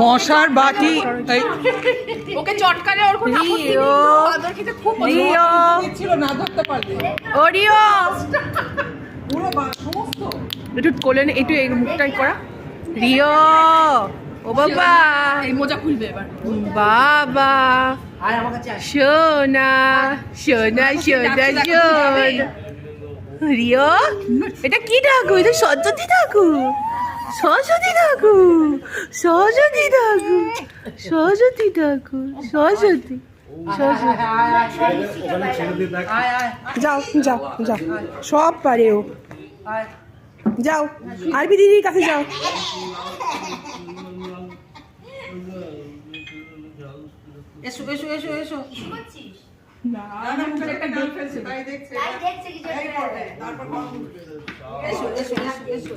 মশার বাটি ওকে চটকালে ওর খুব খেতে খুব ছিল না ধরতে পারলে ওরিও পুরো সমস্ত একটু কোলে একটু এই মুখটাই করা রিও ও বাবা এই মোজা খুলবে এবার বাবা সোনা সোনা সোনা সোনা রিও এটা কি ঠাকুর? এটা সরস্বতী ঠাকুর, সরস্বতী ঠাকুর, সরস্বতী ঠাকুর, সরস্বতী ঠাকুর, সরস্বতী যাও যাও যাও সব পারে ও যাও আরবি দিদির কাছে যাও এসো এসো এসো এসো এসো এসো এসো